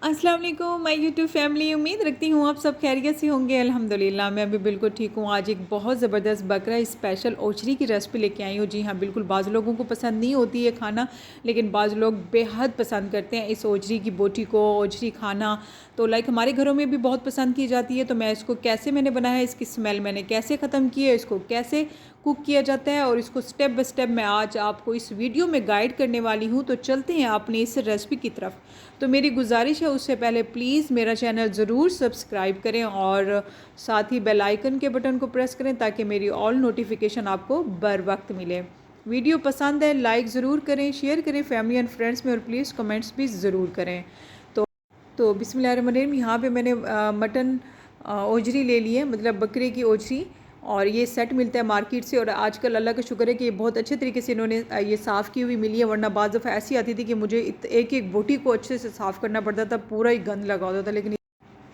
अस्सलाम वालेकुम my YouTube family. उम्मीद रखती हूँ आप सब खैरियत से होंगे। अल्हम्दुलिल्लाह मैं भी बिल्कुल ठीक हूँ। आज एक बहुत ज़बरदस्त बकरा स्पेशल ओचरी की रेसिपी लेके आई हूँ। जी हाँ, बिल्कुल बाज़ लोगों को पसंद नहीं होती है खाना, लेकिन बाज़ लोग बेहद पसंद करते हैं इस ओचरी की बोटी को, ओचरी खाना। तो लाइक हमारे घरों में भी बहुत पसंद की जाती है। तो मैं इसको कैसे मैंने बनाया, इसकी स्मेल मैंने कैसे ख़त्म की है, इसको कैसे कुक किया जाता है और इसको स्टेप बाय स्टेप मैं आज आपको इस वीडियो में गाइड करने वाली हूँ। तो चलते हैं अपनी इस रेसिपी की तरफ। तो मेरी गुजारिश है उससे पहले प्लीज़ मेरा चैनल ज़रूर सब्सक्राइब करें और साथ ही बेल आइकन के बटन को प्रेस करें ताकि मेरी ऑल नोटिफिकेशन आपको बर वक्त मिले। वीडियो पसंद है लाइक ज़रूर करें, शेयर करें फैमिली एंड फ्रेंड्स में और प्लीज़ कमेंट्स भी ज़रूर करें। तो बिस्मिल्लाहिर्रहमानिर्रहीम। यहाँ पे मैंने मटन ओजरी ले ली है, मतलब बकरे की ओजरी। और ये सेट मिलता है मार्केट से और आजकल अल्लाह का शुक्र है कि ये बहुत अच्छे तरीके से इन्होंने ये साफ़ की हुई मिली है, वरना बाज़ दफ़ा ऐसी आती थी कि मुझे एक एक बोटी को अच्छे से साफ़ करना पड़ता था, पूरा ही गंद लगा होता था। लेकिन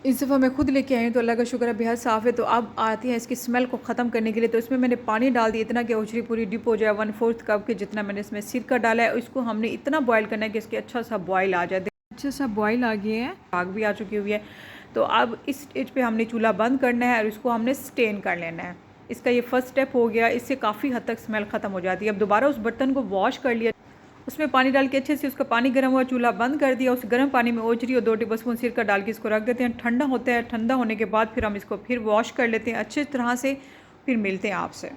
इस दफ़ा मैं खुद लेके आई हूँ तो अल्लाह का शुक्र है बेहद साफ़ है। तो अब आती है इसकी स्मेल को ख़त्म करने के लिए। तो इसमें मैंने पानी डाल दिया इतना कि ओचरी पूरी डिप हो जाए। 1/4 कप के जितना मैंने इसमें सिरका डाला है। इसको हमने इतना बॉयल करना है कि इसके अच्छा सा बॉयल आ जाए। अच्छा सा बॉयल आ गया है, आग भी आ चुकी हुई है। तो अब इस स्टेज पे हमने चूल्हा बंद करना है और इसको हमने स्टेन कर लेना है। इसका ये फर्स्ट स्टेप हो गया, इससे काफ़ी हद तक स्मेल ख़त्म हो जाती है। अब दोबारा उस बर्तन को वॉश कर लिया, उसमें पानी डाल के अच्छे से उसका पानी गर्म हुआ, चूल्हा बंद कर दिया। उस गर्म पानी में ओचरी और 2 टेबलस्पून सिरका डाल के इसको रख देते हैं, ठंडा होता है। ठंडा होने के बाद फिर हम इसको फिर वॉश कर लेते हैं अच्छे तरह से, फिर मिलते हैं आपसे।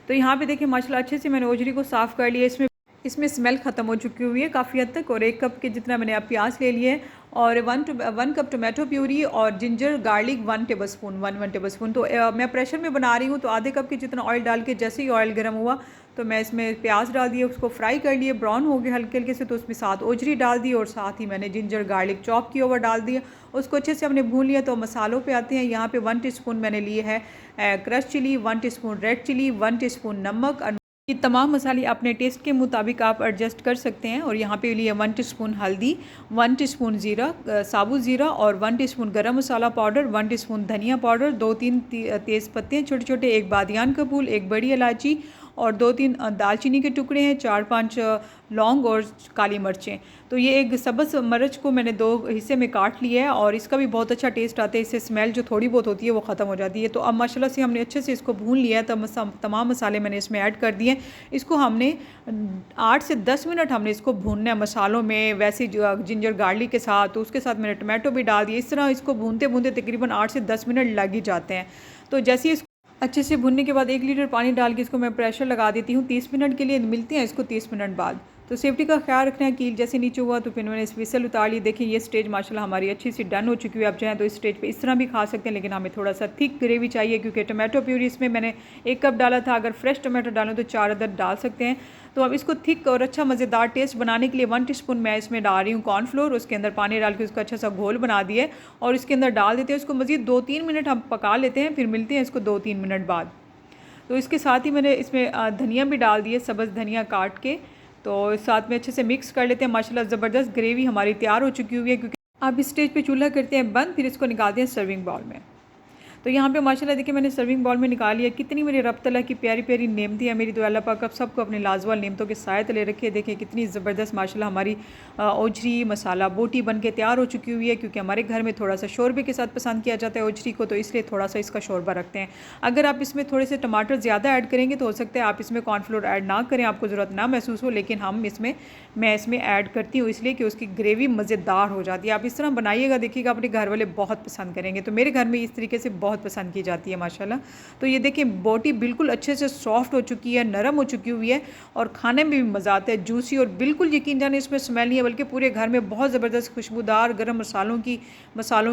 तो यहाँ पे देखिए माशाल्लाह अच्छे से मैंने ओजरी को साफ़ कर लिया। इसमें इसमें स्मेल ख़त्म हो चुकी हुई है काफ़ी हद तक। और 1 कप के जितना मैंने अब प्याज ले लिए है और 1 कप टोमेटो प्यूरी और जिंजर गार्लिक 1 टेबलस्पून 1 टेबलस्पून। तो मैं प्रेशर में बना रही हूँ तो आधे कप के जितना ऑयल डाल के जैसे ही ऑयल गर्म हुआ तो मैं इसमें प्याज डाल दिए, उसको फ्राई कर लिए, ब्राउन हो गए हल्के हल्के से। तो उसमें साथ ओजरी डाल दी और साथ ही मैंने जिंजर गार्लिक चॉप किया हुआ डाल दिया। उसको अच्छे से हमने भून लिया। तो मसालों पे आते हैं। यहाँ पे 1 टीस्पून मैंने लिए है crush chilli, 1 teaspoon red chilli, 1 teaspoon नमक। ये तमाम मसाले अपने टेस्ट के मुताबिक आप एडजस्ट कर सकते हैं। और यहाँ पे लिए 1 टीस्पून हल्दी, 1 टीस्पून ज़ीरा, साबुत ज़ीरा और 1 टीस्पून गरम मसाला पाउडर, 1 टीस्पून धनिया पाउडर, 2-3 तेज़ पत्ते छोटे छोटे, 1 बादियान का फूल, 1 बड़ी इलायची और 2-3 दालचीनी के टुकड़े हैं, 4-5 लौंग और काली मिर्चें। तो ये एक सब्ज़ मिर्च को मैंने 2 हिस्से में काट लिया है और इसका भी बहुत अच्छा टेस्ट आता है। इससे स्मेल जो थोड़ी बहुत होती है वो ख़त्म हो जाती है। तो अब माशाल्लाह से हमने अच्छे से इसको भून लिया है। तब तमाम मसाले मैंने इसमें ऐड कर दिए। इसको हमने 8 से 10 मिनट हमने इसको भूनना है मसालों में, वैसे जो जिंजर गार्लिक के साथ। तो उसके साथ मैंने टमाटो भी डाल दिए। इस तरह इसको भूनते भूनते तकरीबन 8 से 10 मिनट लग ही जाते हैं। तो जैसे इसको अच्छे से भुनने के बाद 1 लीटर पानी डाल के इसको मैं प्रेशर लगा देती हूँ 30 मिनट के लिए। मिलते हैं इसको 30 मिनट बाद। तो सेफ्टी का ख्याल रखना है, कील जैसे नीचे हुआ तो फिर मैंने इस विसल उतार ली। देखिए ये स्टेज माशाल्लाह हमारी अच्छी सी डन हो चुकी है। आप चाहें तो इस स्टेज पे इस तरह भी खा सकते हैं, लेकिन हमें थोड़ा सा थिक ग्रेवी चाहिए क्योंकि टमाटो प्यूरी इसमें मैंने 1 कप डाला था। अगर फ्रेश टमाटो डालूँ तो 4 अदद डाल सकते हैं। तो अब इसको थिक और अच्छा मज़ेदार टेस्ट बनाने के लिए 1 टीस्पून मैं इसमें डाल रही हूँ कॉर्नफ्लोर। उसके अंदर पानी डाल के उसका अच्छा सा घोल बना दिया है और इसके अंदर डाल देते हैं। इसको मज़ीद 2-3 मिनट हम पका लेते हैं, फिर मिलते हैं इसको 2-3 मिनट बाद। तो इसके साथ ही मैंने इसमें धनिया भी डाल दी है, सब्ज़ धनिया काट के। तो साथ में अच्छे से मिक्स कर लेते हैं। माशाल्लाह ज़बरदस्त ग्रेवी हमारी तैयार हो चुकी हुई है। क्योंकि अब इस स्टेज पे चूल्हा करते हैं बंद, फिर इसको निकालते हैं सर्विंग बाउल में। तो यहाँ पे माशाल्लाह देखिए मैंने सर्विंग बाउल में निकाल लिया। कितनी मेरी रब तला की प्यारी प्यारी नेमती है मेरी। तो अल्लाह पाक अब सबको अपने लाजवाब नेमतों के साए तले रखे। देखें कितनी ज़बरदस्त माशाल्लाह हमारी ओजरी मसाला बोटी बन के तैयार हो चुकी हुई है। क्योंकि हमारे घर में थोड़ा सा शोरबे के साथ पसंद किया जाता है ओजरी को, तो इसलिए थोड़ा सा इसका शोरबा रखते हैं। अगर आप इसमें थोड़े से टमाटर ज़्यादा ऐड करेंगे तो हो सकता है आप इसमें कॉर्नफ्लोर ऐड ना करें, आपको ज़रूरत ना महसूस हो। लेकिन मैं इसमें ऐड करती हूँ इसलिए कि उसकी ग्रेवी मज़ेदार हो जाती है। आप इस तरह बनाइएगा, देखिएगा अपने घर वाले बहुत पसंद करेंगे। तो मेरे घर में इस तरीके से बहुत पसंद की जाती है माशाल्लाह। तो ये देखिए बोटी बिल्कुल अच्छे से सॉफ्ट हो चुकी है, नरम हो चुकी हुई है और खाने में भी मज़ा आता है, जूसी। और बिल्कुल यकीन जाने इसमें स्मेल नहीं है, बल्कि पूरे घर में बहुत ज़बरदस्त खुशबूदार गरम मसालों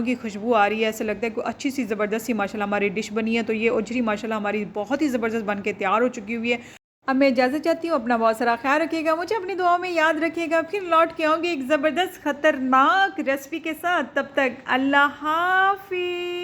की खुशबू आ रही है। ऐसा लगता है कोई अच्छी सी ज़बरदस्त सी माशाल्लाह हमारी डिश बनी है। तो ये ओजरी माशाल्लाह हमारी बहुत ही ज़बरदस्त बन के तैयार हो चुकी हुई है। अब मैं इजाज़त चाहती हूँ। अपना बहुत सारा ख्याल रखिएगा, मुझे अपनी दुआओं में याद रखिएगा। फिर लौट के आऊँगी एक ज़बरदस्त ख़तरनाक रेसिपी के साथ। तब तक अल्लाह हाफ़िज़।